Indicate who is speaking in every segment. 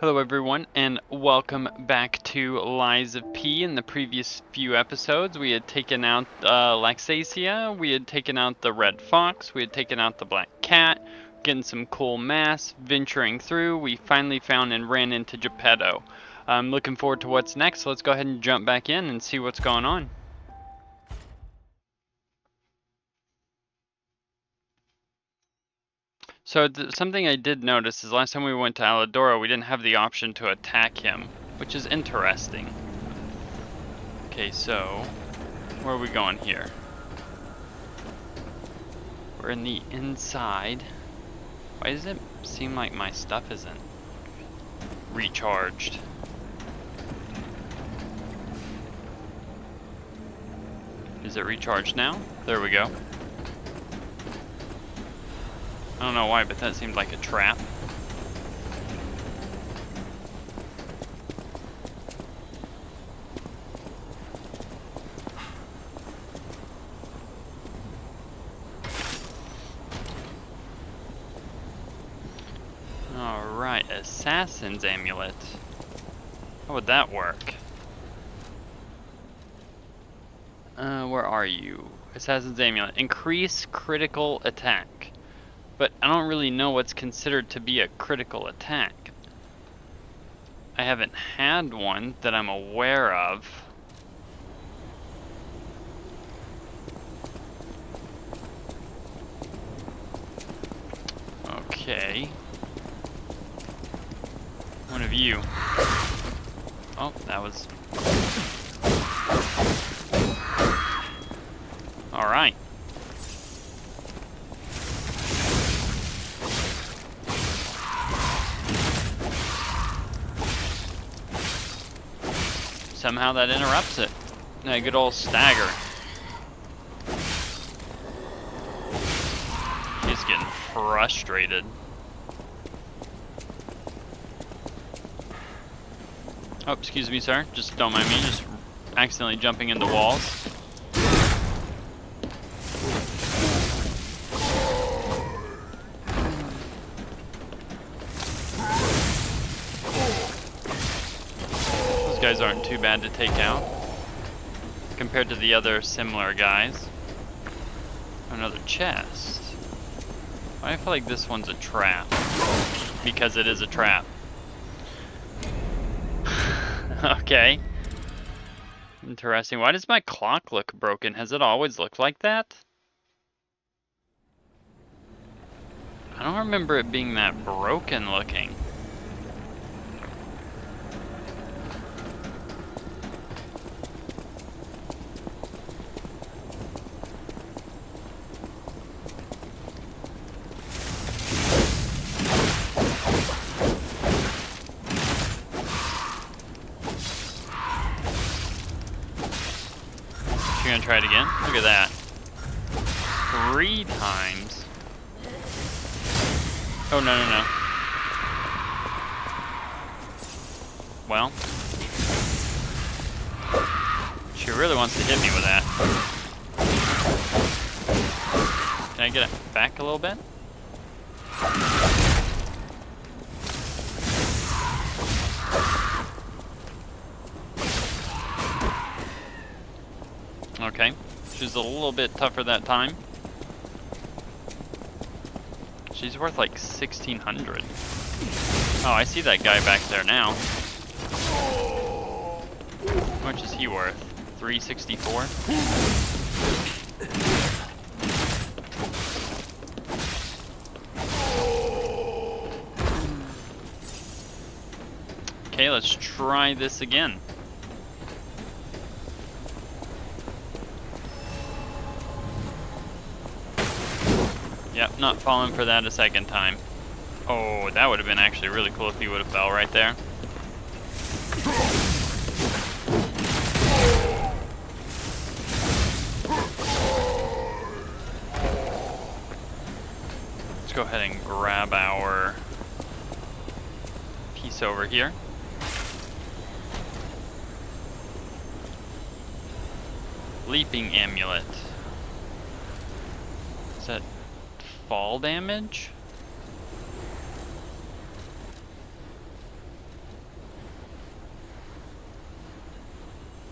Speaker 1: Hello everyone, and welcome back to Lies of P. In the previous few episodes, we had taken out Laxacia, we had taken out the Red Fox, we had taken out the Black Cat, getting some cool mass, venturing through. We finally found and ran into Geppetto. I'm looking forward to what's next. Let's go ahead and jump back in and see what's going on. So something I did notice is last time we went to Aladora, we didn't have the option to attack him, which is interesting. Okay, so where are we going here? We're in the inside. Why does it seem like my stuff isn't recharged? Is it recharged now? There we go. I don't know why, but that seemed like a trap. Alright, Assassin's Amulet. How would that work? Where are you? Assassin's Amulet. Increase critical attack. But I don't really know what's considered to be a critical attack. I haven't had one that I'm aware of. Okay. One of you. Oh, that was... Alright. Somehow that interrupts it. A good old stagger. He's getting frustrated. Oh, excuse me, sir. Just don't mind me. Just accidentally jumping into walls. Those guys aren't too bad to take out compared to the other similar guys. Another chest. I feel like this one's a trap. Because it is a trap. Okay. Interesting. Why does my clock look broken? Has it always looked like that? I don't remember it being that broken looking. You're gonna try it again? Look at that. 3 times. Oh, no. Well. She really wants to hit me with that. Can I get it back a little bit? Okay, she's a little bit tougher that time. She's worth like 1,600. Oh, I see that guy back there now. How much is he worth? 364? Okay, let's try this again. Yep, not falling for that a second time. Oh, that would have been actually really cool if he would have fell right there. Let's go ahead and grab our piece over here. Leaping Amulet. Is that fall damage?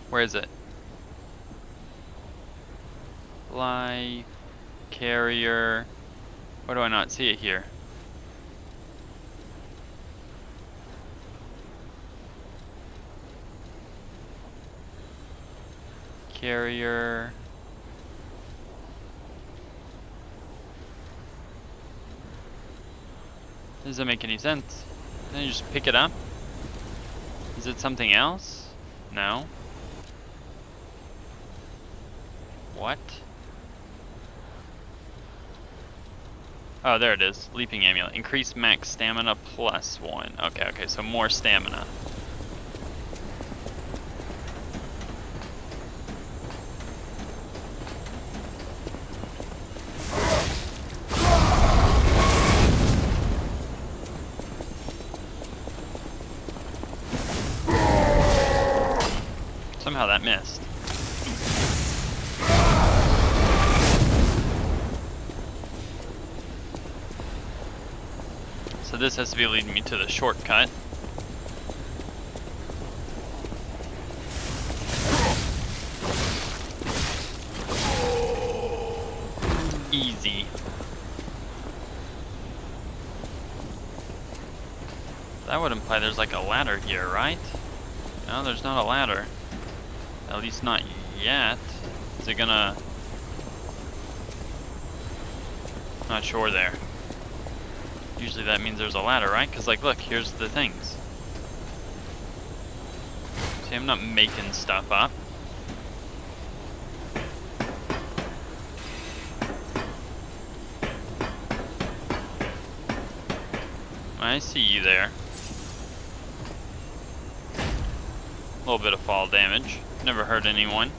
Speaker 1: Where is it? Life, carrier. Why do I not see it here? Carrier. Doesn't make any sense. Then you just pick it up? Is it something else? No. What? Oh, there it is. Leaping amulet. Increase max stamina +1. Okay, so more stamina. Somehow that missed. So this has to be leading me to the shortcut. Easy. That would imply there's like a ladder here, right? No, there's not a ladder. At least not yet. Is it gonna... Not sure there. Usually that means there's a ladder, right? Because, like, look, here's the things. See, I'm not making stuff up. I see you there. A little bit of fall damage. Never hurt anyone.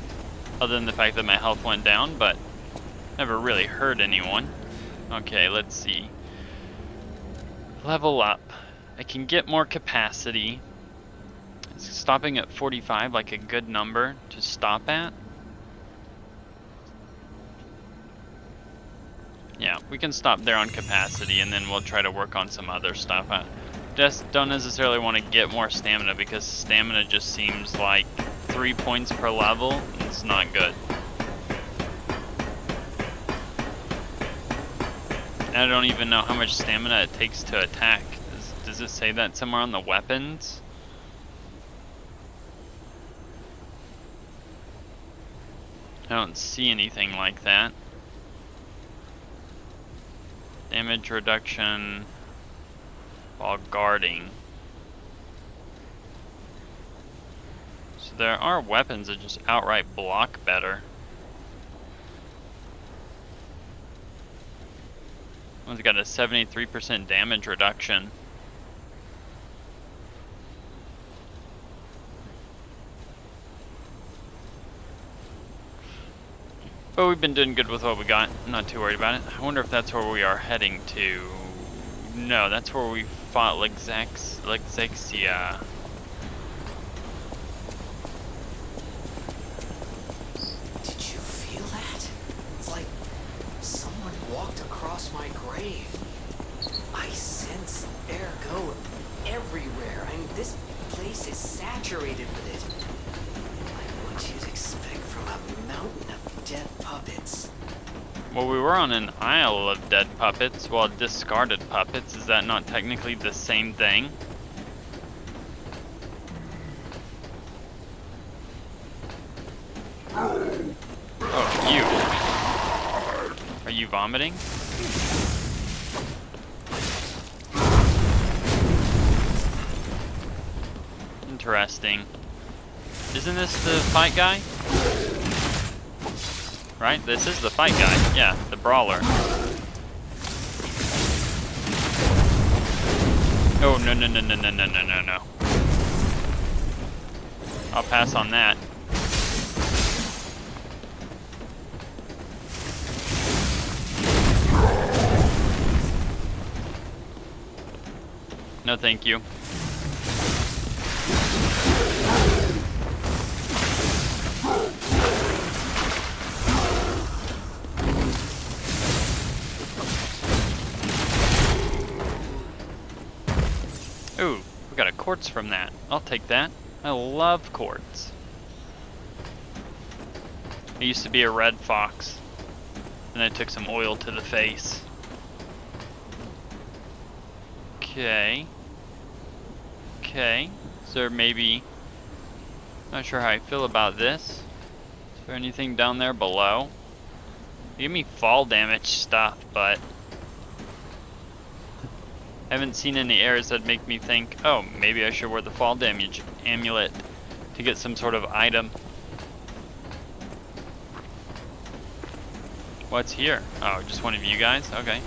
Speaker 1: Other than the fact that my health went down, but never really hurt anyone. Okay, let's see. Level up. I can get more capacity. Is stopping at 45 like a good number to stop at? Yeah, we can stop there on capacity and then we'll try to work on some other stuff. I just don't necessarily want to get more stamina because stamina just seems like 3 points per level. It's not good. And I don't even know how much stamina it takes to attack. Does it say that somewhere on the weapons? I don't see anything like that. Damage reduction while guarding. So there are weapons that just outright block better. One's got a 73% damage reduction. But we've been doing good with what we got. I'm not too worried about it. I wonder if that's where we are heading to. No, that's where we fought Lexexia.
Speaker 2: Did you feel that? It's like someone walked across my grave. I sense ergo everywhere. I mean, this place is saturated with it. Like what you'd expect from a mountain of dead puppets.
Speaker 1: Well, we were on an isle of dead puppets, well, discarded puppets. Is that not technically the same thing? Oh, you. Are you vomiting? Interesting. Isn't this the fight guy? Right? This is the fight guy. Yeah, the brawler. Oh, no. I'll pass on that. No, thank you. Ooh, we got a quartz from that. I'll take that. I love quartz. I used to be a red fox. And I took some oil to the face. Okay. Okay. Is there maybe... Not sure how I feel about this. Is there anything down there below? They give me fall damage stuff, but... I haven't seen any areas that make me think, oh, maybe I should wear the fall damage amulet to get some sort of item. What's here? Oh, just one of you guys? Okay.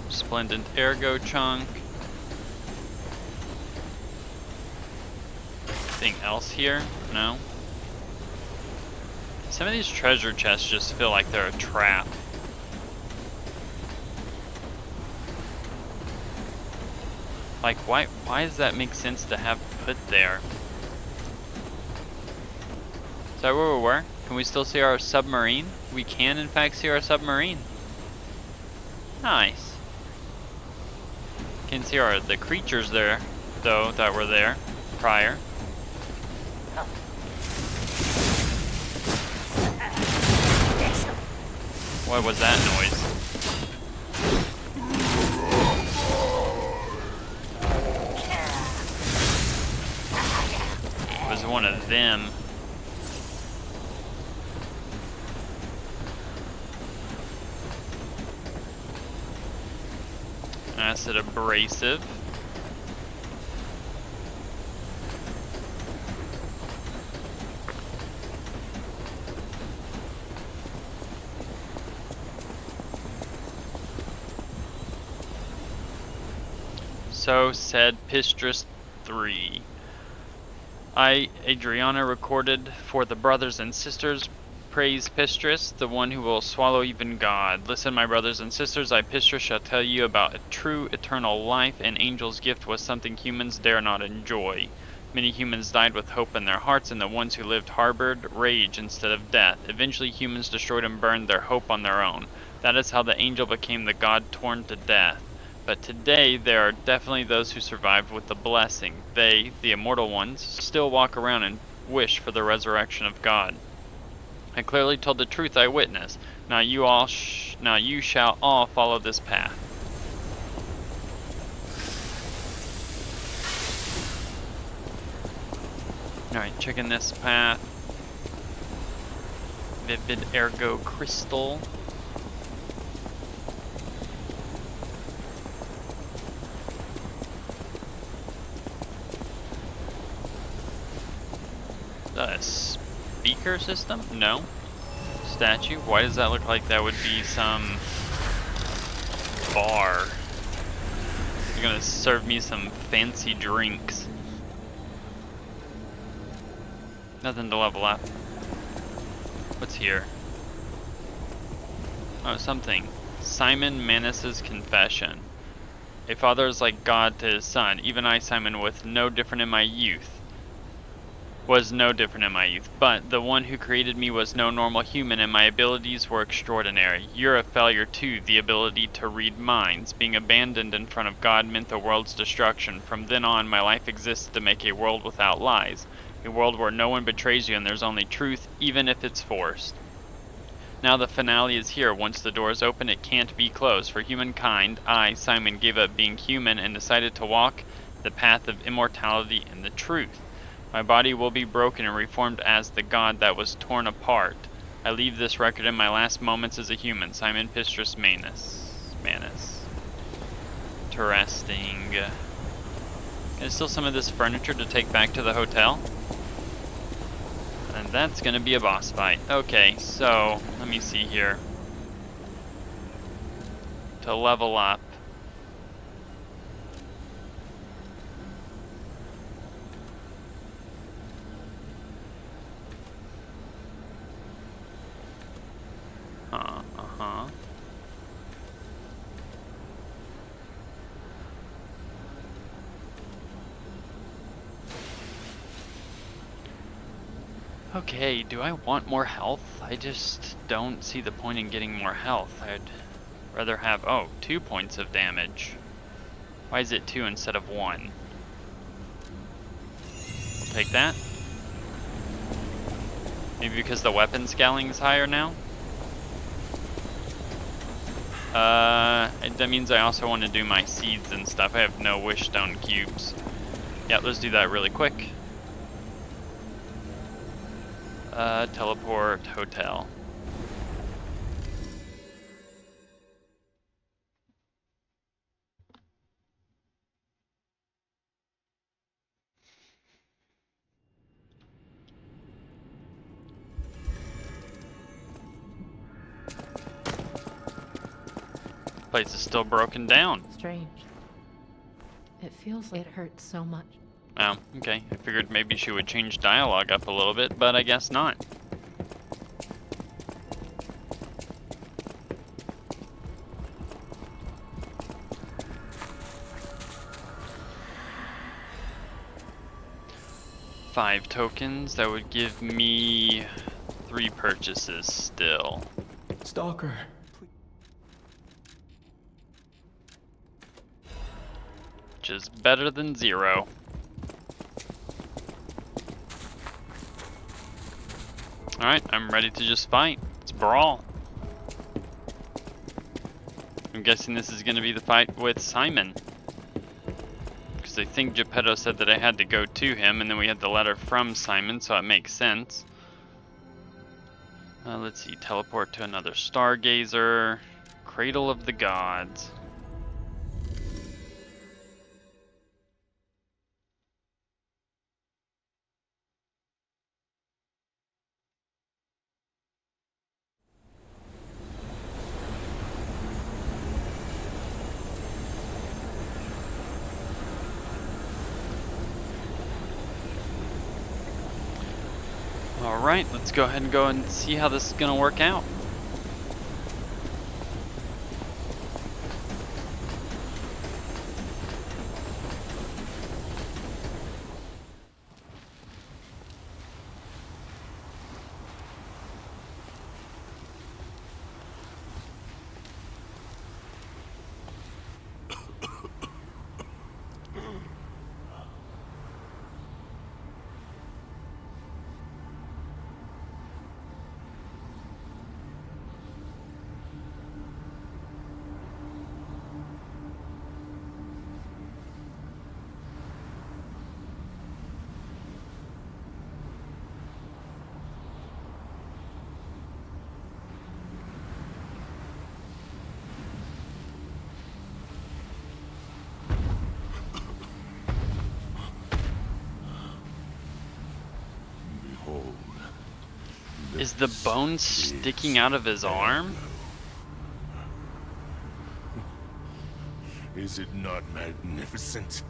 Speaker 1: Splendid ergo chunk. Anything else here? No. Some of these treasure chests just feel like they're a trap. Like, why does that make sense to have put there? Is that where we were? Can we still see our submarine? We can, in fact, see our submarine. Nice. Can see the creatures there, though, that were there prior. What was that noise? It was one of them. Acid abrasive. So said Pistrus 3. I, Adriana, recorded for the brothers and sisters, praise Pistrus, the one who will swallow even God. Listen, my brothers and sisters, I, Pistrus, shall tell you about a true eternal life. An angel's gift was something humans dare not enjoy. Many humans died with hope in their hearts, and the ones who lived harbored rage instead of death. Eventually, humans destroyed and burned their hope on their own. That is how the angel became the God torn to death. But today, there are definitely those who survived with the blessing. They, the immortal ones, still walk around and wish for the resurrection of God. I clearly told the truth I witnessed. Now you shall all follow this path. Alright, checking this path. Vivid ergo crystal. A speaker system? No. Statue? Why does that look like that would be some bar? You're gonna serve me some fancy drinks. Nothing to level up. What's here? Oh, something. Simon Manus's confession. A father is like God to his son. Even I, Simon, was no different in my youth. But the one who created me was no normal human, and my abilities were extraordinary. You're a failure too, the ability to read minds. Being abandoned in front of God meant the world's destruction. From then on, my life exists to make a world without lies. A world where no one betrays you and there's only truth, even if it's forced. Now the finale is here. Once the door is open, it can't be closed. For humankind, I, Simon, gave up being human and decided to walk the path of immortality and the truth. My body will be broken and reformed as the God that was torn apart. I leave this record in my last moments as a human. Simon Pistrus Manus. Interesting. There's still some of this furniture to take back to the hotel. And that's gonna be a boss fight. Okay, so, let me see here. To level up. Okay, do I want more health? I just don't see the point in getting more health. Rather have, oh, 2 points of damage. Why is it 2 instead of 1? We'll take that. Maybe because the weapon scaling is higher now? That means I also want to do my seeds and stuff. I have no wish stone cubes. Yeah, let's do that really quick. Teleport hotel. Place is still broken down.
Speaker 3: Strange. It feels like it hurts so much.
Speaker 1: Oh, okay. I figured maybe she would change dialogue up a little bit, but I guess not. Five tokens, that would give me 3 purchases still.
Speaker 4: Stalker.
Speaker 1: Which is better than 0. Alright, I'm ready to just fight. Let's brawl. I'm guessing this is going to be the fight with Simon. Because I think Geppetto said that I had to go to him, and then we had the letter from Simon, so it makes sense. Let's see, teleport to another stargazer. Cradle of the Gods. Alright, let's go ahead and go and see how this is going to work out. Is the bone sticking out of his arm?
Speaker 5: Is it not magnificent?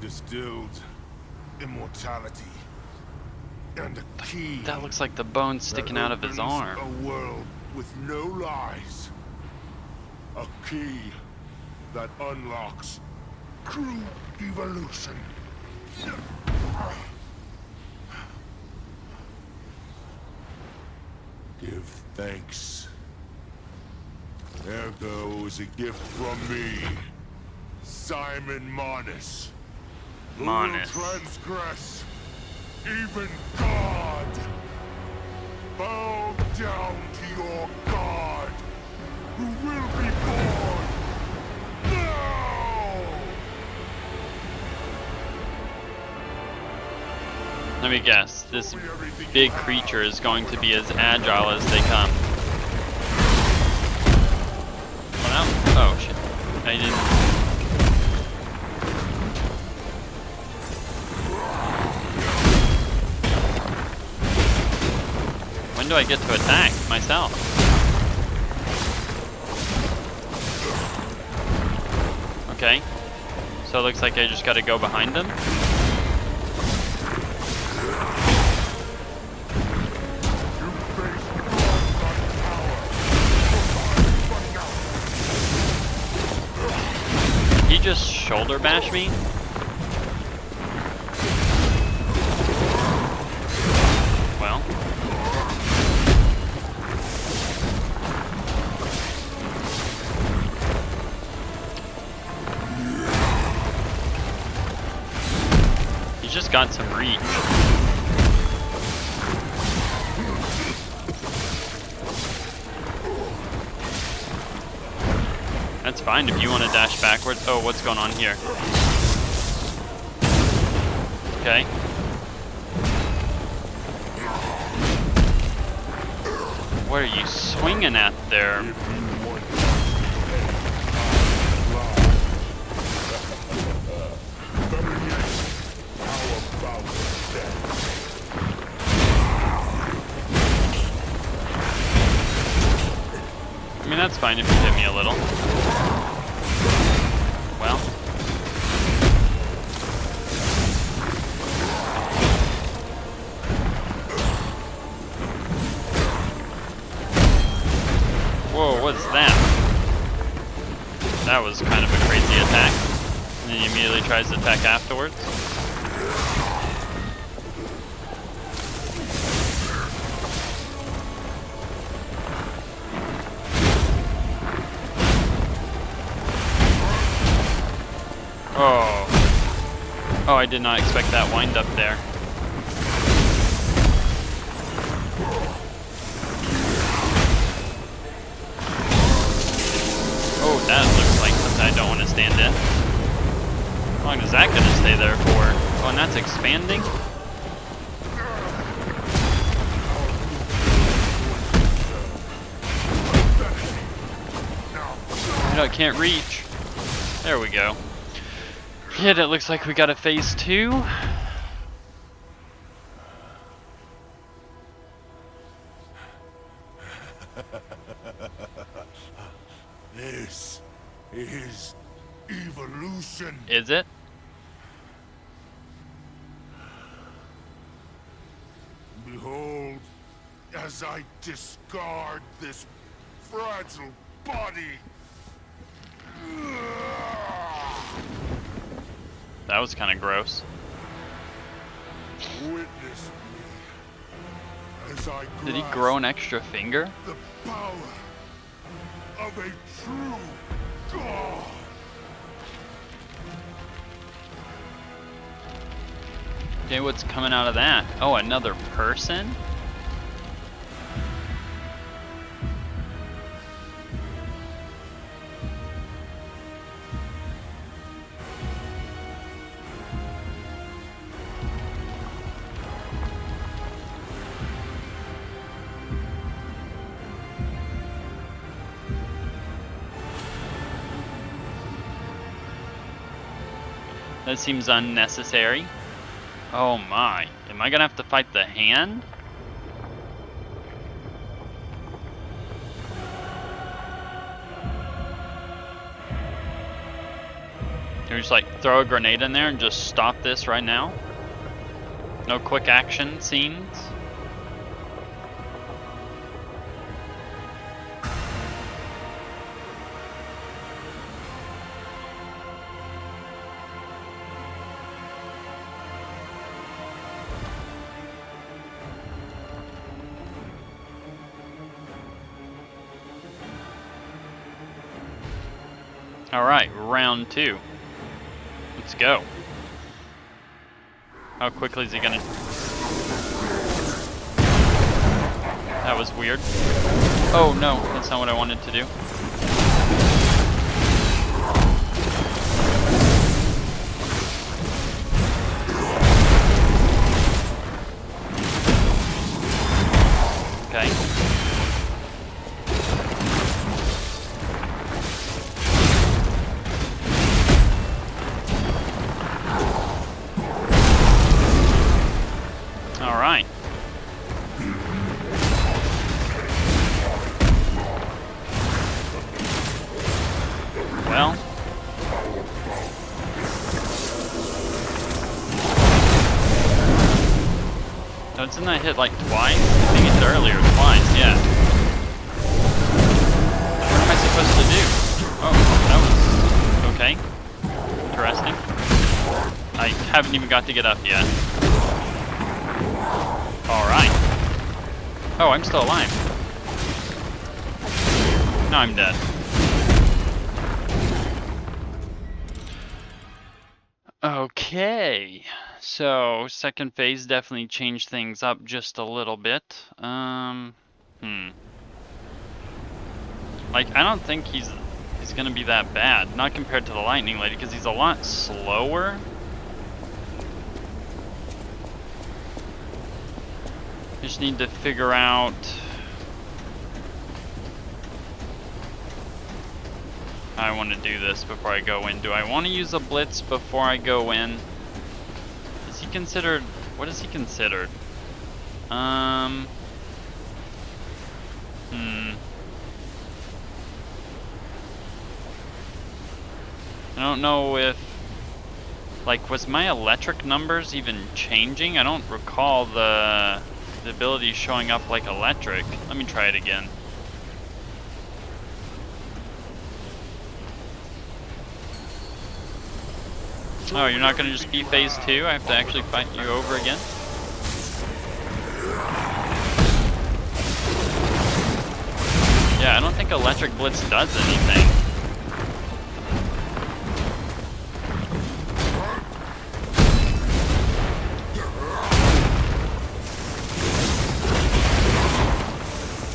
Speaker 5: Distilled immortality and a key
Speaker 1: That looks like the bone sticking out of his
Speaker 5: opens
Speaker 1: arm.
Speaker 5: A world with no lies. A key that unlocks true evolution. Give thanks. Ergo is a gift from me, Simon Manus. Who will
Speaker 1: Manus.
Speaker 5: transgress even God. Bow down to your God, who will be born now.
Speaker 1: Let me guess, this big creature is going to be as agile as they come. Oh, no. Oh shit. I didn't. When do I get to attack myself? Okay. So it looks like I just gotta go behind him. He just shoulder bash me? Well. got some reach. That's fine if you want to dash backwards. Oh, what's going on here? Okay. What are you swinging at there? I mean, that's fine if you hit me a little. Well. Whoa, what's that? That was kind of a crazy attack. And then he immediately tries to attack afterwards. Oh. Oh, I did not expect that wind up there. Oh, that looks like something I don't want to stand in. How long is that going to stay there for? Oh, and that's expanding? No, it can't reach. There we go. Yeah, it looks like we got a phase 2.
Speaker 5: This is evolution.
Speaker 1: Is it?
Speaker 5: Behold, as I discard this fragile body.
Speaker 1: That was kind of gross.
Speaker 5: Witness me as I
Speaker 1: Did he
Speaker 5: grasp
Speaker 1: grow an extra finger?
Speaker 5: the power of a true god.
Speaker 1: Okay, what's coming out of that? Oh, another person? That seems unnecessary. Oh my. Am I gonna have to fight the hand? Can we just like throw a grenade in there and just stop this right now? No quick action scenes? Alright, round 2. Let's go. How quickly is he gonna... That was weird. Oh no, that's not what I wanted to do. Okay. Alright. Well. No, didn't I hit like twice? I think it hit earlier twice, yeah. What am I supposed to do? Oh, that was okay. Interesting. I haven't even got to get up yet. Alright. Oh, I'm still alive. No, I'm dead. Okay. So, second phase definitely changed things up just a little bit. Like, I don't think he's gonna be that bad. Not compared to the Lightning Lady, because he's a lot slower. Just need to figure out how I want to do this before I go in. Do I want to use a blitz before I go in? Is he considered? What is he considered? I don't know if, like, was my electric numbers even changing? I don't recall the ability showing up like electric. Let me try it again. Oh, you're not gonna just be phase 2? I have to actually fight you over again? Yeah, I don't think electric blitz does anything.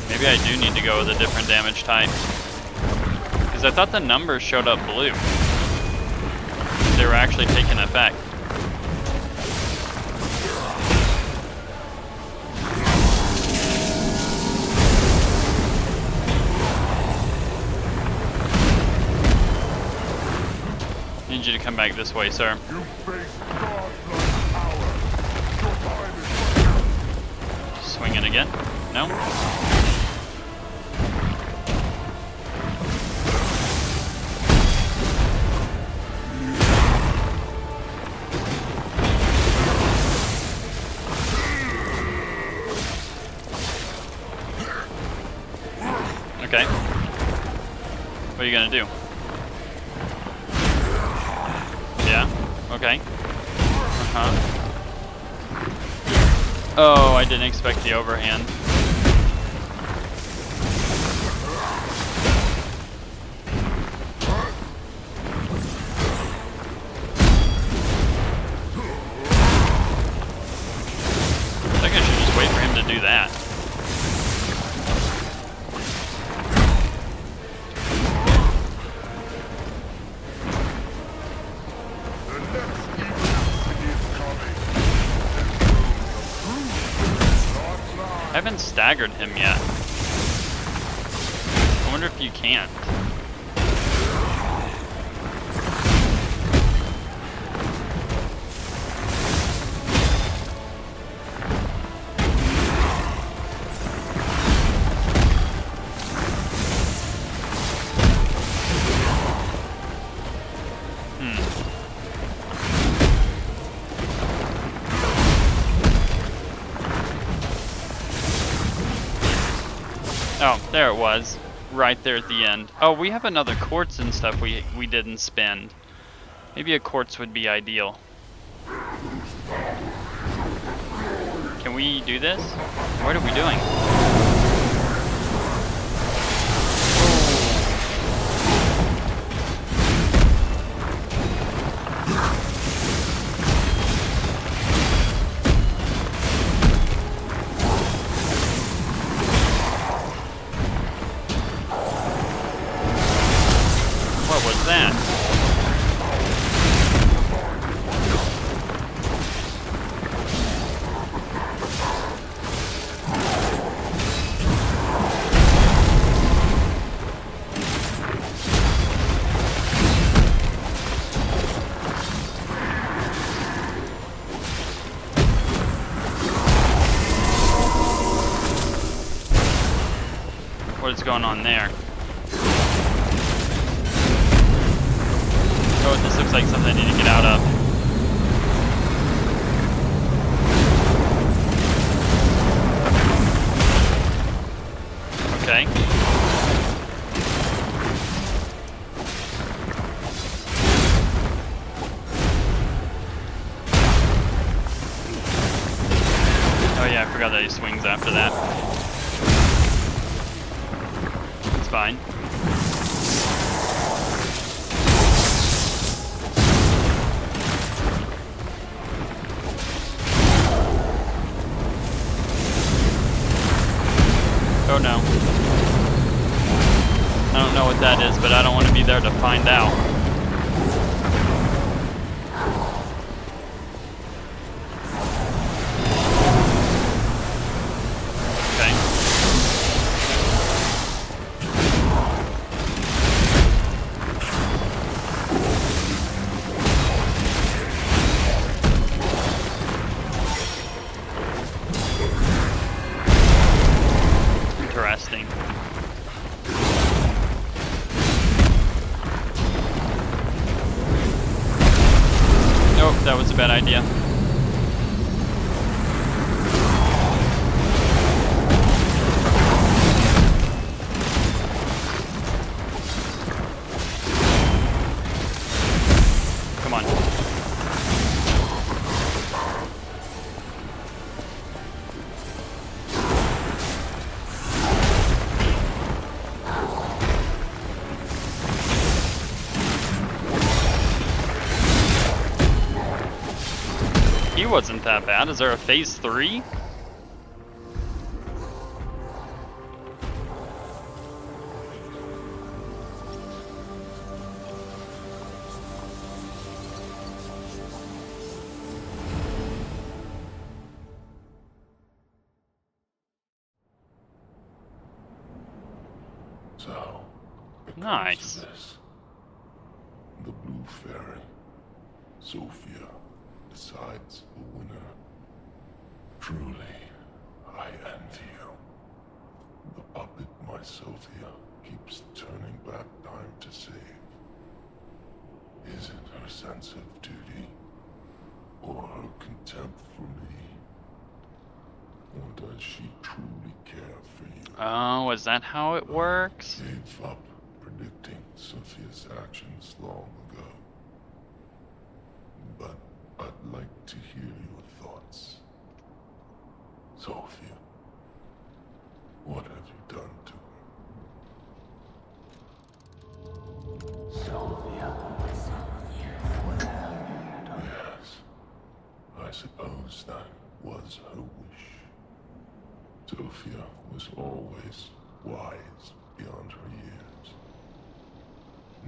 Speaker 1: Maybe I do need to go with a different damage type. Because I thought the numbers showed up blue. They were actually taking effect. Need you to come back this way, sir.
Speaker 5: You face godlike power. Your time is
Speaker 1: Swing it again. No? Okay. What are you gonna do? Yeah? Okay. Uh-huh. Oh, I didn't expect the overhand. I think I should just wait for him to do that. I haven't staggered him yet. I wonder if you can't. Oh, there it was. Right there at the end. Oh, we have another quartz and stuff we didn't spend. Maybe a quartz would be ideal. Can we do this? What are we doing? What was that? What is going on there? Oh, this looks like something I need to get out of. Okay. Oh yeah, I forgot that he swings after that. It's fine. Oh no. I don't know what that is, but I don't want to be there to find out. Okay. Interesting. Nope, that was a bad idea. Come on. He wasn't that bad. Is there a phase 3?
Speaker 5: So, it comes
Speaker 1: Nice.
Speaker 5: to this. The Blue Fairy, Sophia, decides the winner. Truly, I envy you. The puppet my Sophia keeps turning back time to save. Is it her sense of duty, or her contempt for me? Or does she truly care for you?
Speaker 1: Oh, is that how it works?
Speaker 5: I gave up predicting Sophia's actions long ago. But I'd like to hear your thoughts. Sophia, what have you done to her?
Speaker 2: Sylvia.
Speaker 5: Yes, I suppose that was her wish. Sophia was always wise beyond her years.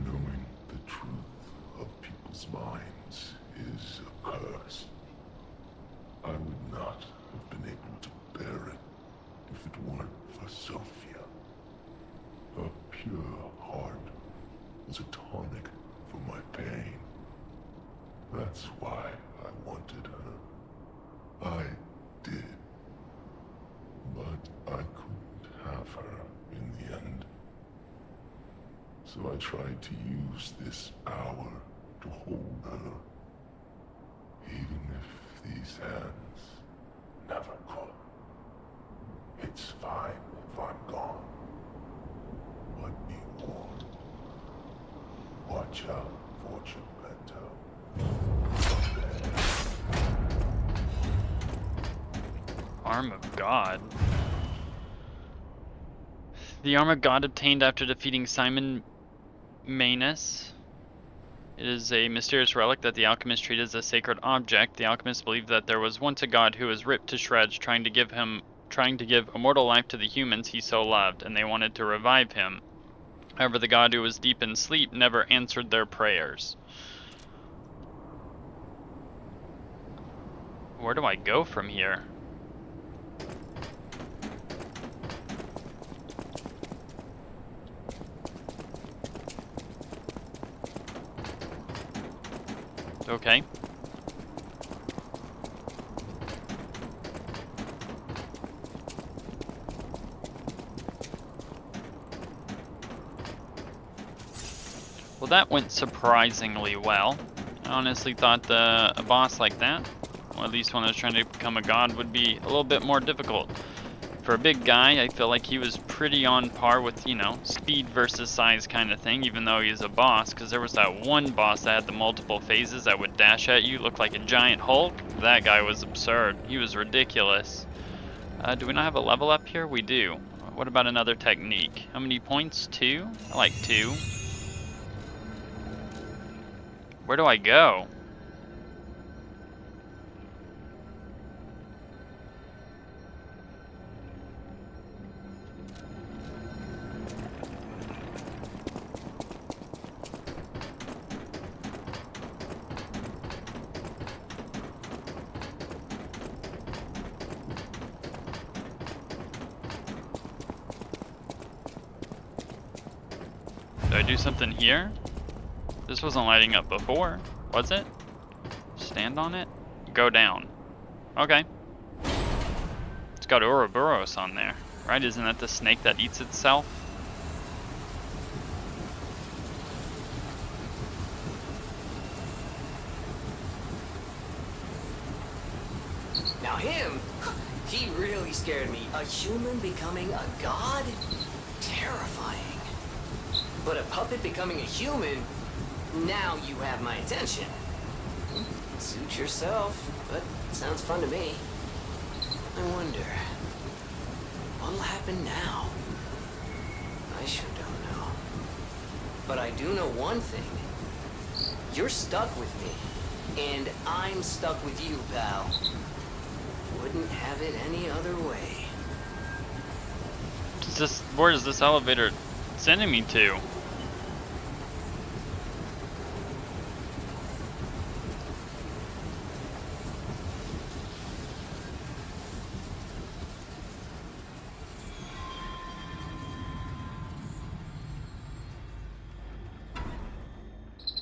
Speaker 5: Knowing the truth of people's minds is a curse. I would not have been able to bear it if it weren't for Sophia. Her pure heart was a tonic for my pain. That's why I wanted her. I did. But I couldn't have her in the end. So I tried to use this power to hold her. Even if these hands never could. It's fine if I'm gone. But be warned. Watch out for Geppetto.
Speaker 1: Arm of God. The Arm of God obtained after defeating Simon Manus. It is a mysterious relic that the alchemists treat as a sacred object. The alchemists believed that there was once a god who was ripped to shreds, trying to give immortal life to the humans he so loved, and they wanted to revive him. However, the god who was deep in sleep never answered their prayers. Where do I go from here? Okay. Well, that went surprisingly well. I honestly thought a boss like that, or at least one that's trying to become a god, would be a little bit more difficult. For a big guy, I feel like he was pretty on par with, you know, speed versus size kind of thing, even though he's a boss, because there was that one boss that had the multiple phases that would dash at you, look like a giant Hulk. That guy was absurd. He was ridiculous. Do we not have a level up here? We do. What about another technique? How many points? 2? I like 2. Where do I go? I do something here? This wasn't lighting up before, was it? Stand on it? Go down. Okay. It's got Ouroboros on there, right? Isn't that the snake that eats itself?
Speaker 2: Now him, he really scared me. A human becoming a god? Terrifying. But a puppet becoming a human? Now you have my attention. Suit yourself, but sounds fun to me. I wonder, what'll happen now? I sure don't know. But I do know one thing. You're stuck with me, and I'm stuck with you, pal. Wouldn't have it any other way.
Speaker 1: Where is this elevator sending me to?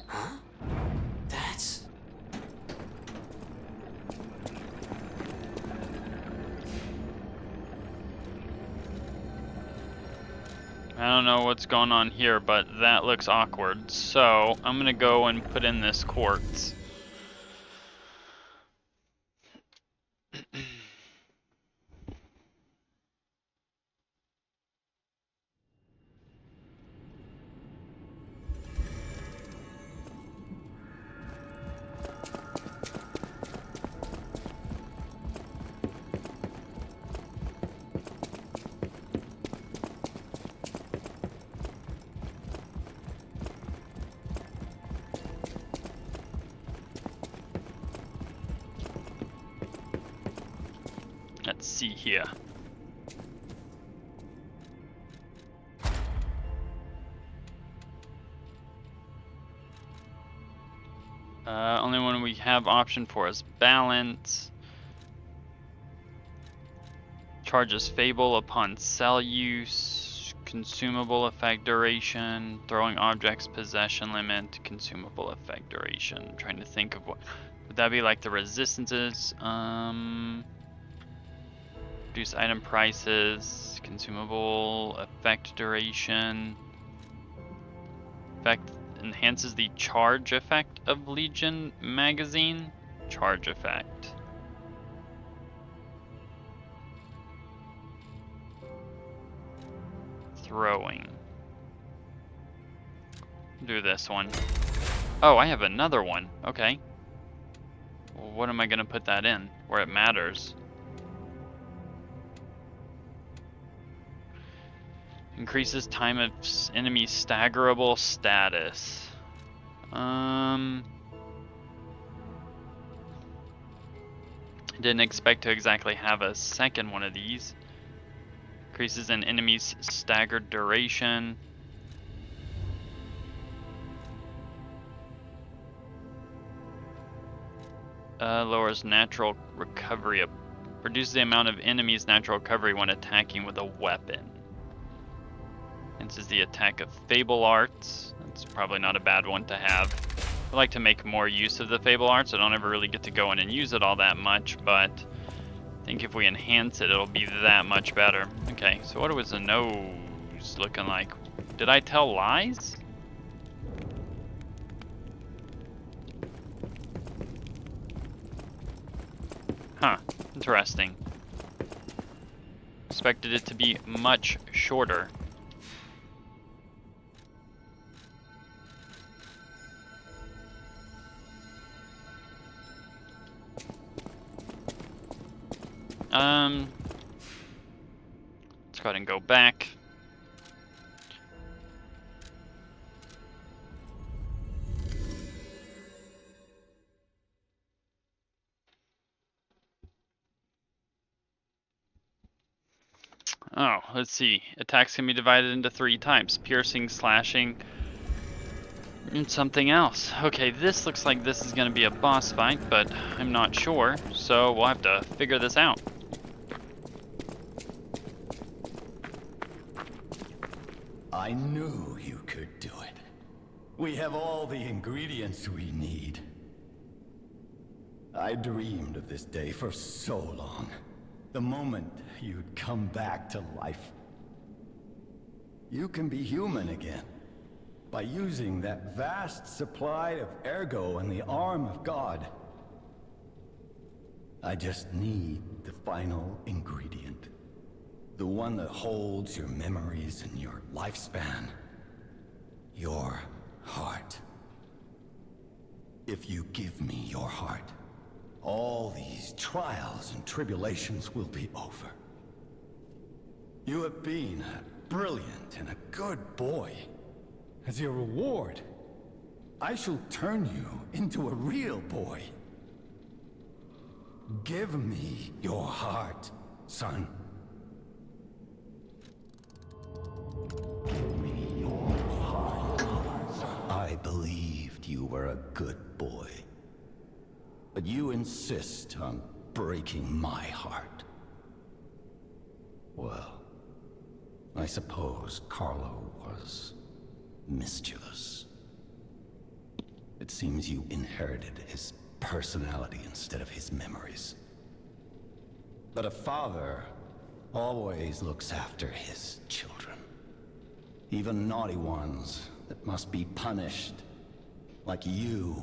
Speaker 2: Huh? That's...
Speaker 1: I don't know what's going on here, but that looks awkward. So I'm gonna go and put in this quartz. Let's see here. Only one we have option for is balance. Charges Fable upon cell use. Consumable effect duration. Throwing objects possession limit. Consumable effect duration. I'm trying to think of what. Would that be like the resistances? Reduce item prices. Consumable effect duration. Effect enhances the charge effect of Legion magazine. Charge effect. Throwing. Do this one. Oh, I have another one. Okay. Well, what am I gonna put that in? Where it matters. Increases time of enemy staggerable status. Didn't expect to exactly have a second one of these. Increases an enemy's staggered duration. Lowers natural recovery. Reduces the amount of enemy's natural recovery when attacking with a weapon. This is the attack of Fable Arts. That's probably not a bad one to have. I like to make more use of the Fable Arts. I don't ever really get to go in and use it all that much, but I think if we enhance it, it'll be that much better. Okay, so what was the nose looking like? Did I tell lies? Huh, interesting. Expected it to be much shorter. Let's go ahead and go back. Oh, let's see. Attacks can be divided into 3 types: piercing, slashing, and something else. Okay, this looks like this is going to be a boss fight, but I'm not sure, so we'll have to figure this out.
Speaker 4: I knew you could do it. We have all the ingredients we need. I dreamed of this day for so long. The moment you'd come back to life. You can be human again. By using that vast supply of ergo and the arm of God. I just need the final ingredient. The one that holds your memories and your lifespan. Your heart. If you give me your heart, all these trials and tribulations will be over. You have been a brilliant and a good boy. As your reward, I shall turn you into a real boy. Give me your heart, son. Give me your heart. I believed you were a good boy. But you insist on breaking my heart. Well, I suppose Carlo was mischievous. It seems you inherited his personality instead of his memories. But a father always looks after his children. Even naughty ones that must be punished, like you.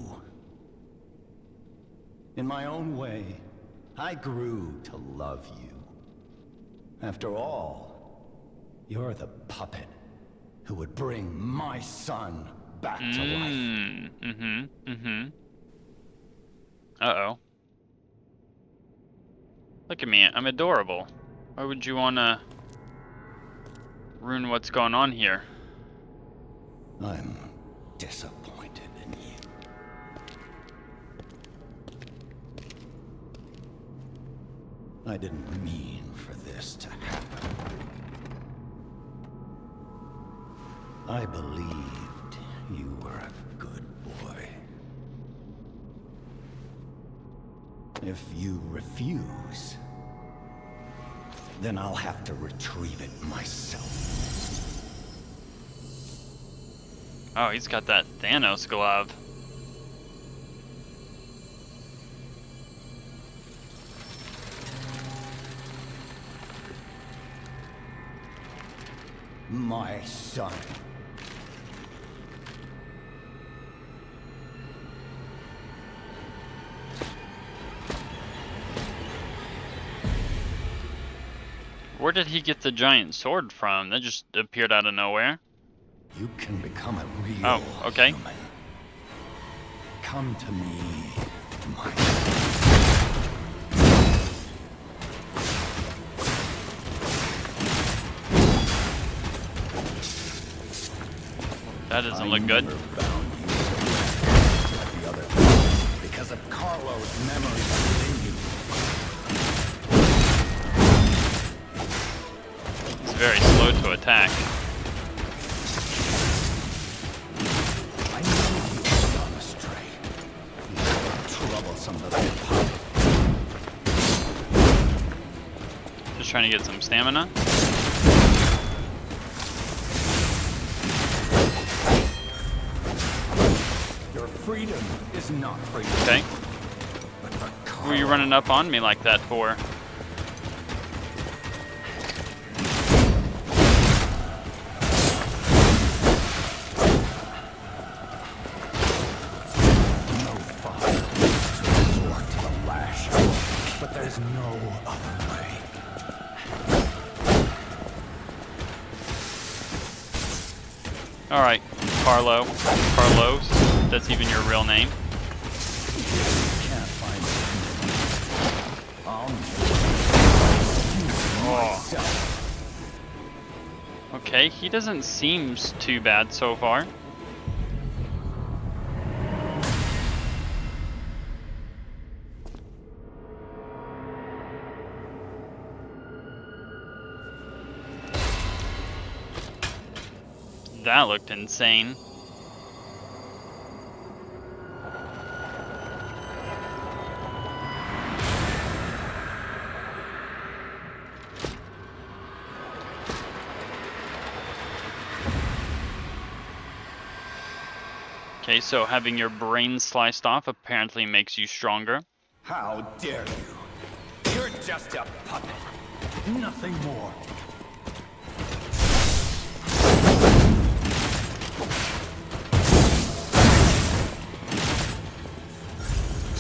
Speaker 4: In my own way, I grew to love you. After all, you're the puppet who would bring my son back to life.
Speaker 1: Uh-oh. Look at me, I'm adorable. Why would you wanna ruin what's going on here?
Speaker 4: I'm disappointed in you. I didn't mean for this to happen. I believed you were a good boy. If you refuse, then I'll have to retrieve it myself.
Speaker 1: Oh, he's got that Thanos glove.
Speaker 4: My son.
Speaker 1: Where did he get the giant sword from? That just appeared out of nowhere.
Speaker 4: You can become a real
Speaker 1: Oh, okay.
Speaker 4: human. Come to me, my
Speaker 1: That doesn't look good.
Speaker 4: never found you like the other because of Carlo's memories within you.
Speaker 1: It's very slow to attack.
Speaker 4: I knew you had gone astray. You're a troublesome little puppet.
Speaker 1: Just trying to get some stamina.
Speaker 4: Your freedom is not freedom.
Speaker 1: Okay.
Speaker 4: But for
Speaker 1: Who are you running up on me like that for?
Speaker 4: No father to resort to the lash, but there's no other way.
Speaker 1: Alright, Carlos. That's even your real name.
Speaker 4: Can't find it. Myself.
Speaker 1: Okay, he doesn't seem too bad so far. That looked insane. Okay, so having your brain sliced off apparently makes you stronger.
Speaker 4: How dare you? You're just a puppet. Nothing more.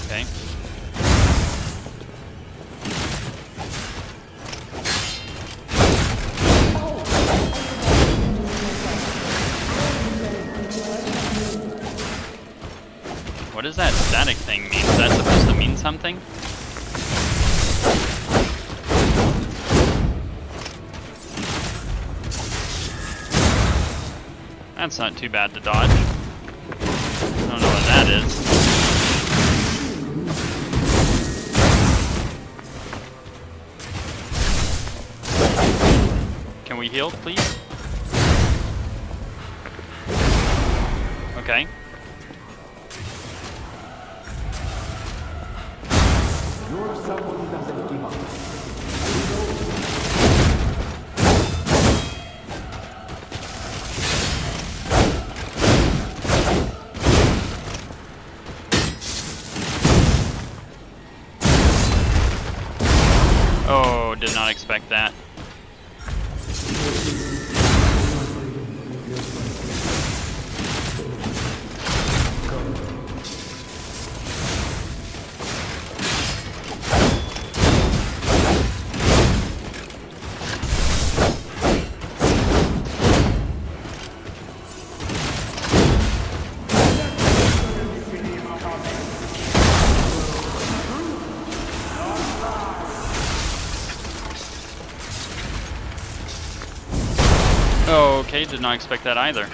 Speaker 1: Okay. What does that static thing mean? Is that supposed to mean something? That's not too bad to dodge. I don't know what that is. Can we heal, please? Okay.
Speaker 6: You're someone who doesn't give up.
Speaker 1: Oh, did not expect that. Oh, okay, did not expect that either.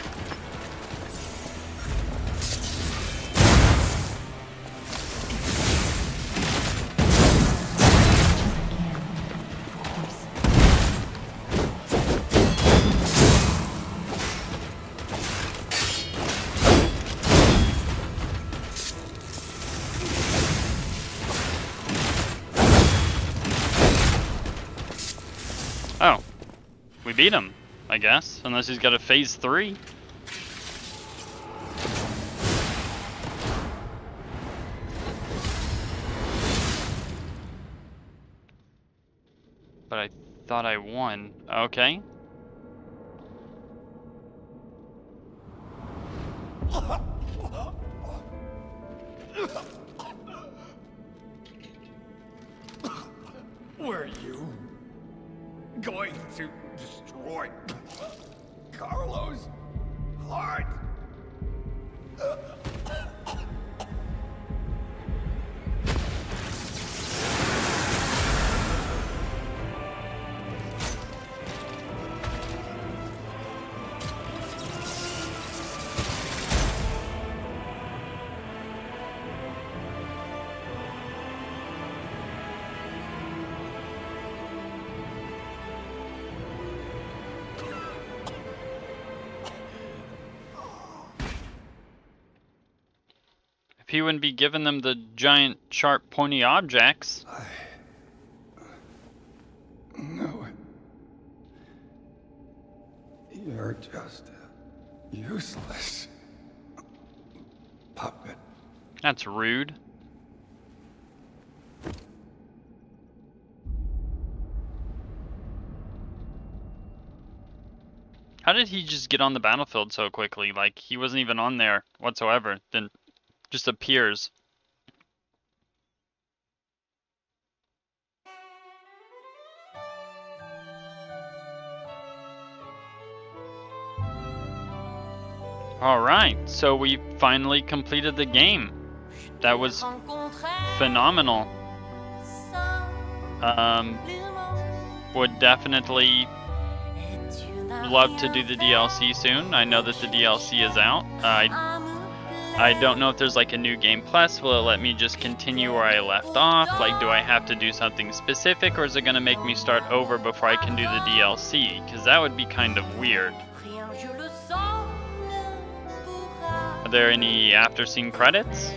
Speaker 1: Oh, we beat him, I guess, unless he's got a phase 3. But I thought I won. Okay.
Speaker 4: Were you going to destroy Carlos' heart?
Speaker 1: If he wouldn't be giving them the giant, sharp, pointy objects.
Speaker 4: No. You're just a useless puppet.
Speaker 1: That's rude. How did he just get on the battlefield so quickly? Like, he wasn't even on there whatsoever. Then just appears. Alright, so we finally completed the game. That was phenomenal. Would definitely love to do the DLC soon. I know that the DLC is out. I don't know if there's like a new game plus. Will it let me just continue where I left off? Like, do I have to do something specific, or is it going to make me start over before I can do the DLC? Because that would be kind of weird. Are there any after scene credits?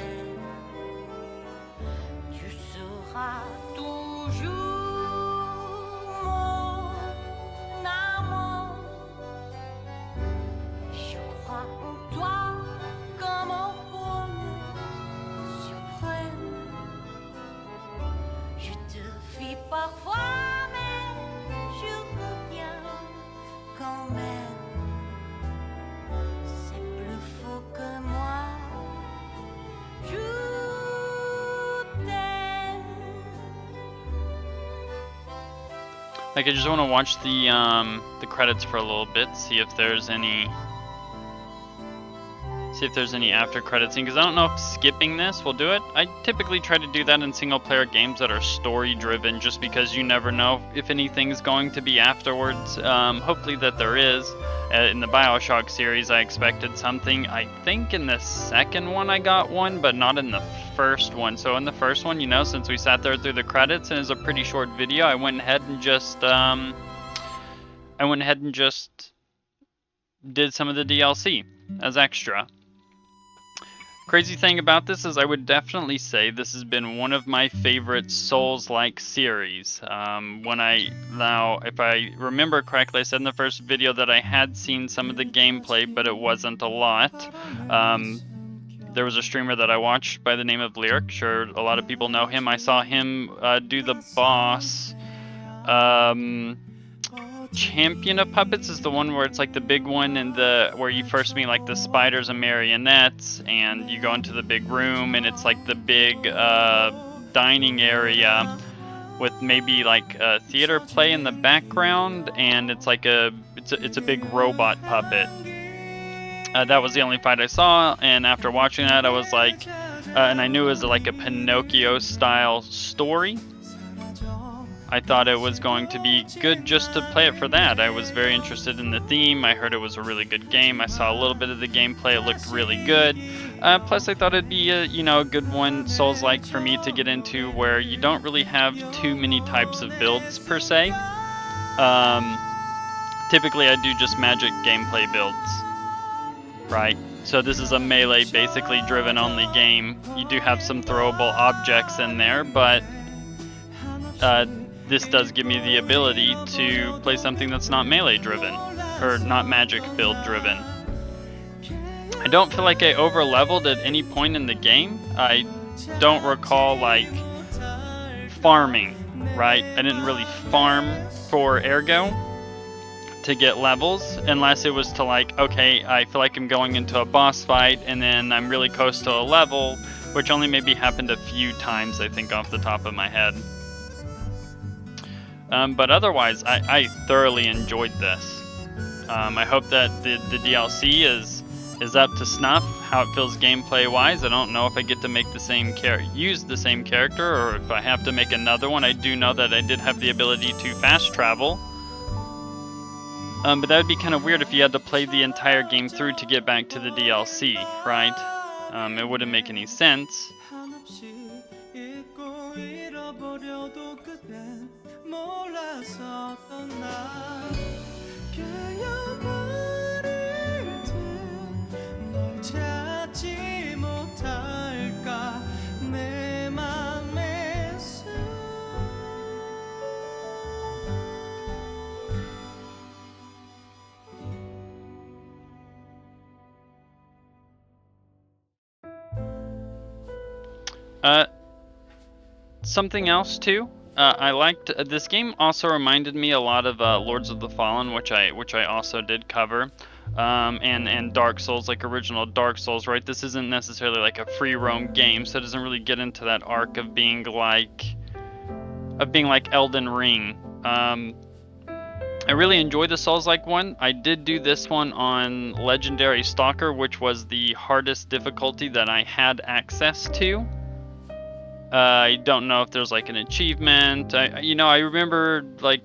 Speaker 1: Like, I just want to watch the credits for a little bit, see if there's any after credit scene, because I don't know if skipping this will do it. I typically try to do that in single player games that are story driven, just because you never know if anything's going to be afterwards. Hopefully that there is. In the Bioshock series, I expected something. I think in the second one I got one, but not in the first one. So in the first one, you know, since we sat there through the credits and it's a pretty short video, I went ahead and just did some of the DLC as extra. Crazy thing about this is I would definitely say this has been one of my favorite Souls-like series. If I remember correctly, I said in the first video that I had seen some of the gameplay, but it wasn't a lot. There was a streamer that I watched by the name of Lyric. Sure, a lot of people know him. I saw him do the boss. Champion of Puppets is the one where it's like the big one and where you first meet like the spiders and marionettes, and you go into the big room and it's like the big dining area with maybe like a theater play in the background, and it's like it's a big robot puppet. That was the only fight I saw, and after watching that I was like, and I knew it was like a Pinocchio style story. I thought it was going to be good just to play it for that. I was very interested in the theme. I heard it was a really good game. I saw a little bit of the gameplay. It looked really good. Plus, I thought it'd be a good one, Souls-like, for me to get into, where you don't really have too many types of builds per se. Typically, I do just magic gameplay builds, right? So this is a melee, basically driven only game. You do have some throwable objects in there, but this does give me the ability to play something that's not melee driven, or not magic build driven. I don't feel like I over leveled at any point in the game. I don't recall like farming, right? I didn't really farm for Ergo to get levels, unless it was to like, okay, I feel like I'm going into a boss fight and then I'm really close to a level, which only maybe happened a few times, I think, off the top of my head. But otherwise, I thoroughly enjoyed this. I hope that the DLC is up to snuff, how it feels gameplay-wise. I don't know if I get to make use the same character, or if I have to make another one. I do know that I did have the ability to fast travel. But that would be kind of weird if you had to play the entire game through to get back to the DLC, right? It wouldn't make any sense. Something else too. I liked this game. Also reminded me a lot of Lords of the Fallen, which I also did cover, and Dark Souls, like original Dark Souls. Right, this isn't necessarily like a free roam game, so it doesn't really get into that arc of being like Elden Ring. I really enjoyed the Souls-like one. I did do this one on Legendary Stalker, which was the hardest difficulty that I had access to. I don't know if there's like an achievement. I remember like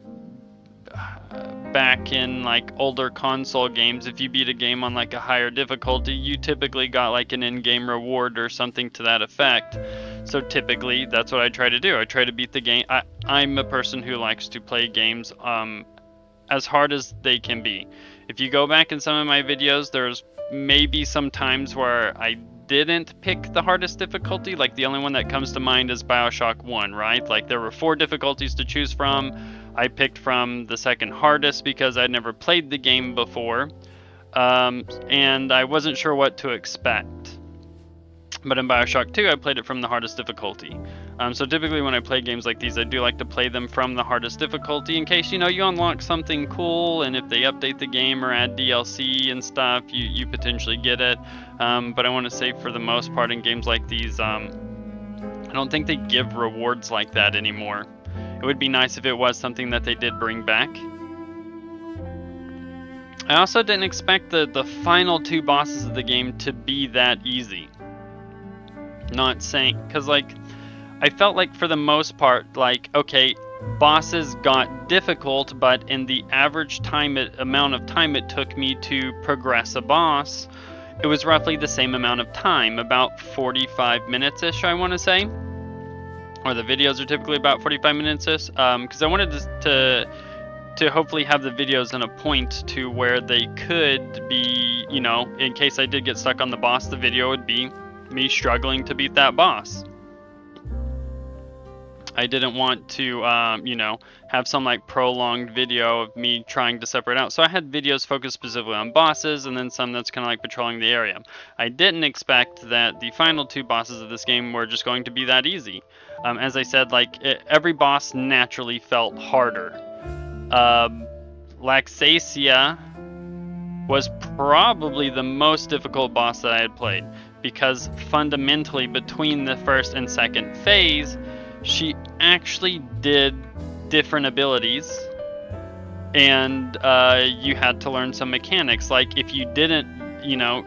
Speaker 1: back in like older console games, if you beat a game on like a higher difficulty, you typically got like an in-game reward or something to that effect. So typically that's what I try to do. I try to beat the game. I'm a person who likes to play games as hard as they can be. If you go back in some of my videos, there's maybe some times where I didn't pick the hardest difficulty. Like the only one that comes to mind is Bioshock 1, right? Like there were 4 difficulties to choose from. I picked from the second hardest because I'd never played the game before, and I wasn't sure what to expect. But in Bioshock 2, I played it from the hardest difficulty. So typically when I play games like these, I do like to play them from the hardest difficulty in case, you unlock something cool, and if they update the game or add DLC and stuff, you potentially get it. But I want to say for the most part in games like these, I don't think they give rewards like that anymore. It would be nice if it was something that they did bring back. I also didn't expect the final 2 bosses of the game to be that easy. Not saying, because like, I felt like for the most part, like, okay, bosses got difficult, but in the average amount of time it took me to progress a boss, it was roughly the same amount of time, about 45 minutes-ish, I want to say. Or the videos are typically about 45 minutes-ish, because I wanted to hopefully have the videos in a point to where they could be, you know, in case I did get stuck on the boss, the video would be me struggling to beat that boss. I didn't want to, you know, have some like prolonged video of me trying to separate out. So I had videos focused specifically on bosses, and then some that's kind of like patrolling the area. I didn't expect that the final 2 bosses of this game were just going to be that easy. As I said, like, every boss naturally felt harder. Laxacia was probably the most difficult boss that I had played, because fundamentally between the first and second phase, she actually did different abilities, and you had to learn some mechanics. Like, if you didn't, you know,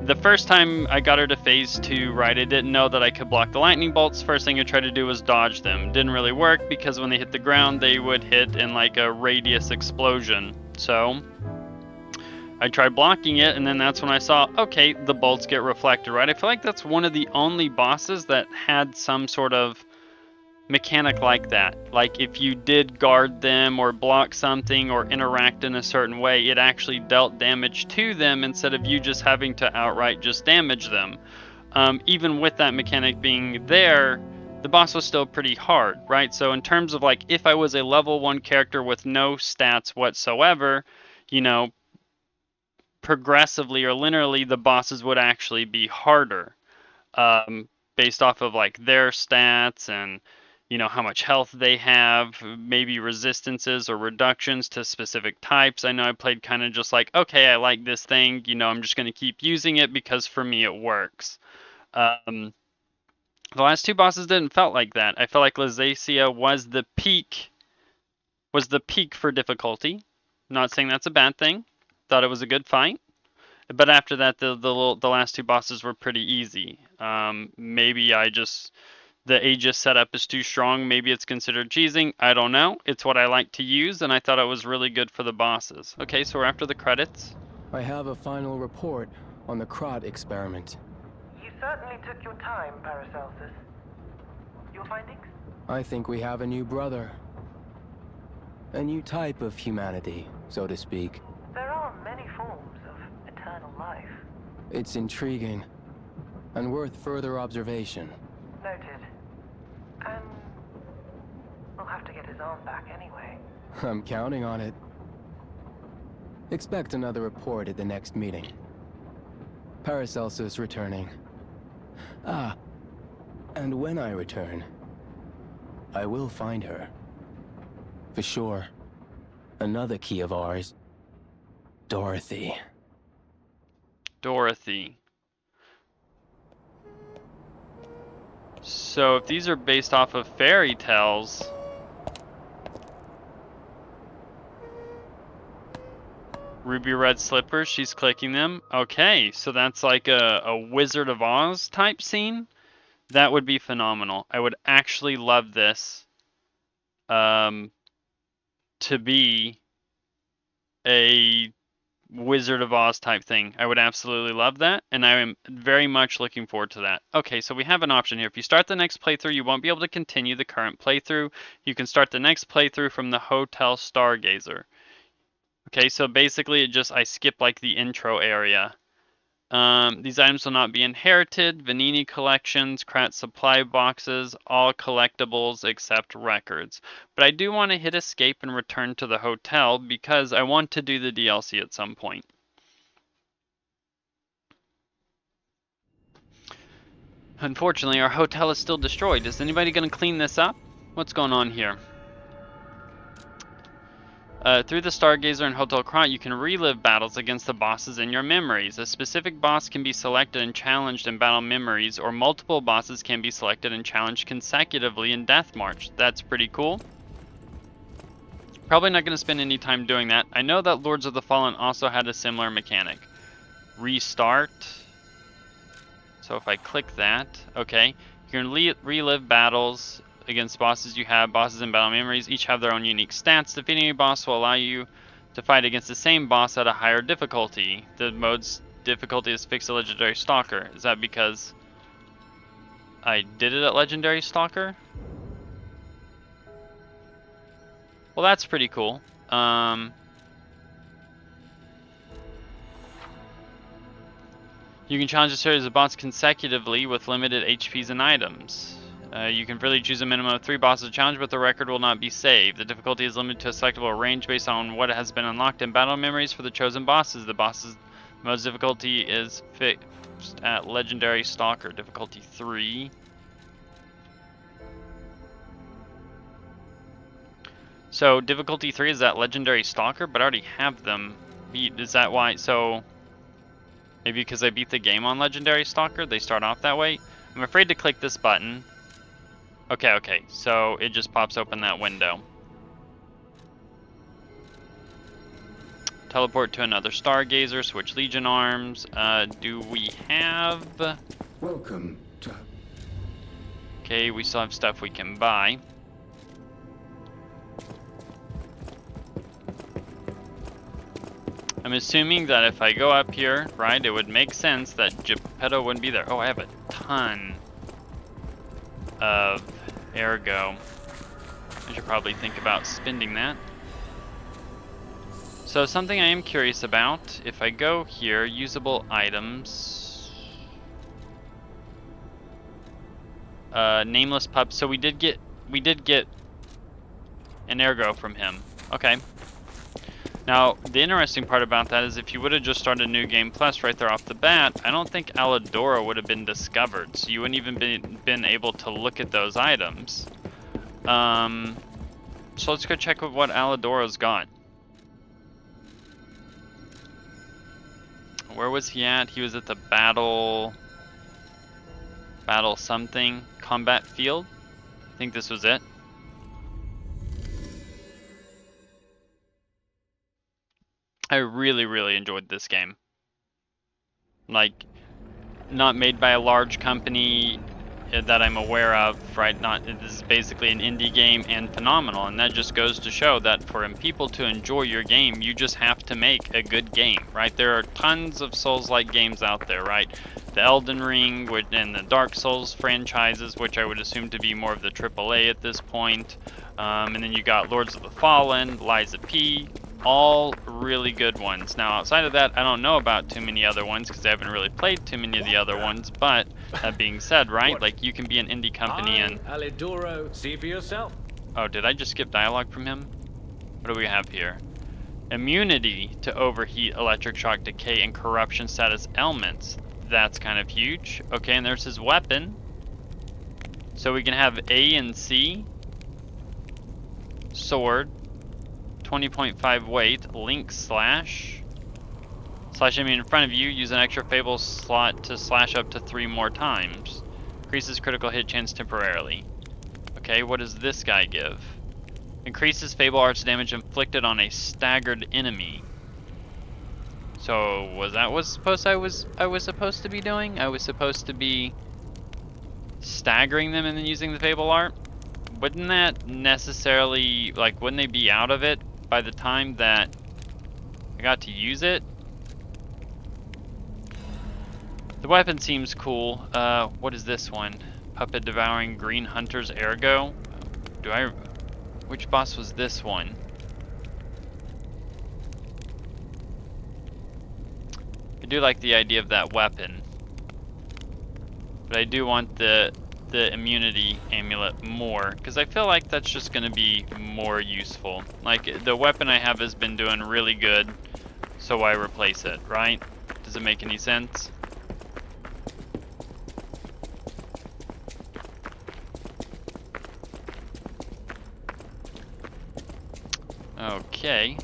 Speaker 1: the first time I got her to phase 2, right, I didn't know that I could block the lightning bolts. First thing I tried to do was dodge them. Didn't really work, because when they hit the ground, they would hit in like a radius explosion. So I tried blocking it, and then that's when I saw, okay, the bolts get reflected, right? I feel like that's one of the only bosses that had some sort of mechanic like that. Like, if you did guard them or block something or interact in a certain way, it actually dealt damage to them instead of you just having to outright just damage them. Even with that mechanic being there, the boss was still pretty hard, right? So in terms of like, if I was a level 1 character with no stats whatsoever, you know, progressively or linearly, the bosses would actually be harder, based off of like their stats and, you know, how much health they have, maybe resistances or reductions to specific types. I know I played kind of just like, okay, I like this thing, you know, I'm just going to keep using it because for me it works. The last 2 bosses didn't felt like that. I felt like Lazacia was the peak for difficulty. Not saying that's a bad thing. Thought it was a good fight. But after that, the last 2 bosses were pretty easy. Maybe the Aegis setup is too strong. Maybe it's considered cheesing. I don't know. It's what I like to use, and I thought it was really good for the bosses. Okay, so we're after the credits.
Speaker 7: I have a final report on the Krot experiment.
Speaker 8: You certainly took your time, Paracelsus. Your findings?
Speaker 7: I think we have a new brother. A new type of humanity, so to speak.
Speaker 8: There are many forms of eternal life.
Speaker 7: It's intriguing, and worth further observation.
Speaker 8: Noted. And we'll have to get his arm back anyway.
Speaker 7: I'm counting on it. Expect another report at the next meeting. Paracelsus returning. Ah, and when I return, I will find her. For sure. Another key of ours. Dorothy.
Speaker 1: Dorothy. So if these are based off of fairy tales, ruby red slippers, she's clicking them. Okay, so that's like a Wizard of Oz type scene. That would be phenomenal. I would actually love this to be a Wizard of Oz type thing. I would absolutely love that, and I am very much looking forward to that. Okay, so we have an option here. If you start the next playthrough, you won't be able to continue the current playthrough. You can start the next playthrough from the Hotel Stargazer. Okay, so basically I skip like the intro area. These items will not be inherited. Vanini collections, Krat supply boxes, all collectibles except records. But I do want to hit escape and return to the hotel because I want to do the DLC at some point. Unfortunately, our hotel is still destroyed. Is anybody going to clean this up? What's going on here? Through the Stargazer and Hotel Krat, you can relive battles against the bosses in your memories. A specific boss can be selected and challenged in battle memories, or multiple bosses can be selected and challenged consecutively in Death March. That's pretty cool. Probably not going to spend any time doing that. I know that Lords of the Fallen also had a similar mechanic. Restart. So if I click that, okay, you can relive battles against bosses you have. Bosses in battle memories each have their own unique stats. Defeating a boss will allow you to fight against the same boss at a higher difficulty. The mode's difficulty is fixed to Legendary Stalker. Is that because I did it at Legendary Stalker? Well, that's pretty cool. You can challenge a series of boss consecutively with limited HPs and items. You can freely choose a minimum of 3 bosses to challenge, but the record will not be saved. The difficulty is limited to a selectable range based on what has been unlocked in battle memories for the chosen bosses. The most difficulty is fixed at Legendary Stalker, difficulty 3. So difficulty 3 is that Legendary Stalker, but I already have them beat. Is that why? So maybe because I beat the game on Legendary Stalker, they start off that way. I'm afraid to click this button. Okay, so it just pops open that window. Teleport to another Stargazer, switch Legion arms. Do we have...
Speaker 4: Welcome to...
Speaker 1: Okay, we still have stuff we can buy. I'm assuming that if I go up here, right, it would make sense that Geppetto wouldn't be there. Oh, I have a ton of Ergo. I should probably think about spending that. So something I am curious about, if I go here, usable items, nameless pup. So we did get an Ergo from him. Okay. Now, the interesting part about that is if you would have just started New Game Plus right there off the bat, I don't think Alidora would have been discovered, so you wouldn't even been able to look at those items. So let's go check what Alidora's got. Where was he at? He was at the battle something, combat field. I think this was it. I really enjoyed this game. Like, not made by a large company that I'm aware of, right? This is basically an indie game and phenomenal, and that just goes to show that for people to enjoy your game, you just have to make a good game, right? There are tons of Souls-like games out there, right? The Elden Ring and the Dark Souls franchises, which I would assume to be more of the AAA at this point. And then you got Lords of the Fallen, Lies of P, all really good ones. Now, outside of that, I don't know about too many other ones because I haven't really played too many of the other ones. But that being said, right, like you can be an indie company and...
Speaker 6: Alidoro, see for yourself.
Speaker 1: Oh, did I just skip dialogue from him? What do we have here? Immunity to overheat, electric shock, decay, and corruption status elements. That's kind of huge. Okay, and there's his weapon. So we can have A and C. Sword. 20.5 weight, link slash. Slash enemy in front of you, use an extra Fable slot to slash up to 3 more times. Increases critical hit chance temporarily. Okay, what does this guy give? Increases Fable Arts damage inflicted on a staggered enemy. So was that what I was supposed to be doing? I was supposed to be staggering them and then using the Fable Art? Wouldn't that necessarily, like, wouldn't they be out of it by the time that I got to use it? The weapon seems cool. What is this one? Puppet Devouring Green Hunter's Ergo? Which boss was this one? I do like the idea of that weapon. But I do want the immunity amulet more, because I feel like that's just going to be more useful. Like, the weapon I have has been doing really good, so why replace it, right? Does it make any sense? Okay. Okay.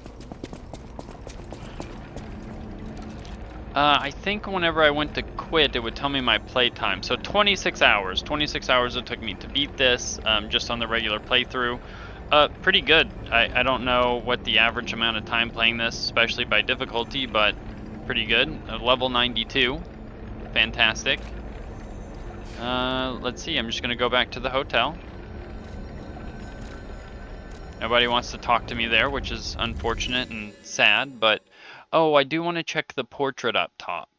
Speaker 1: I think whenever I went to quit, it would tell me my playtime. So 26 hours. 26 hours it took me to beat this, just on the regular playthrough. Pretty good. I don't know what the average amount of time playing this, especially by difficulty, but pretty good. Level 92. Fantastic. Let's see, I'm just gonna go back to the hotel. Nobody wants to talk to me there, which is unfortunate and sad, but... Oh, I do want to check the portrait up top.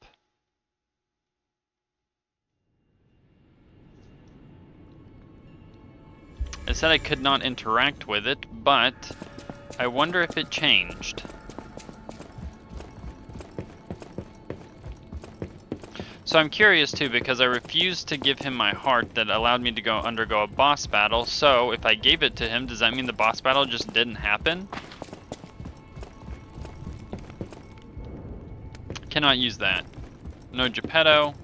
Speaker 1: It said I could not interact with it, but I wonder if it changed. So I'm curious too, because I refused to give him my heart that allowed me to go undergo a boss battle. So if I gave it to him, does that mean the boss battle just didn't happen? Cannot use that. No Geppetto.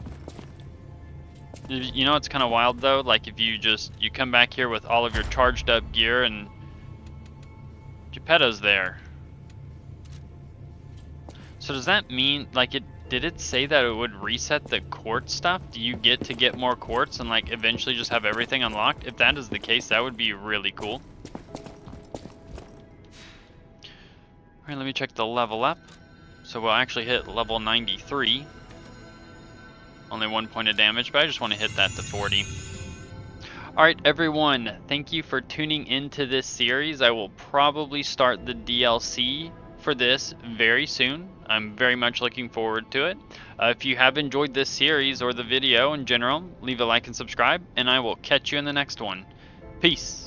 Speaker 1: You know what's kind of wild though? Like if you come back here with all of your charged up gear and Geppetto's there. So does that mean, like, did it say that it would reset the quartz stuff? Do you get to get more quartz and like eventually just have everything unlocked? If that is the case, that would be really cool. Alright, let me check the level up. So we'll actually hit level 93. Only 1 point of damage, but I just want to hit that to 40. Alright everyone, thank you for tuning into this series. I will probably start the DLC for this very soon. I'm very much looking forward to it. If you have enjoyed this series or the video in general, leave a like and subscribe, and I will catch you in the next one. Peace.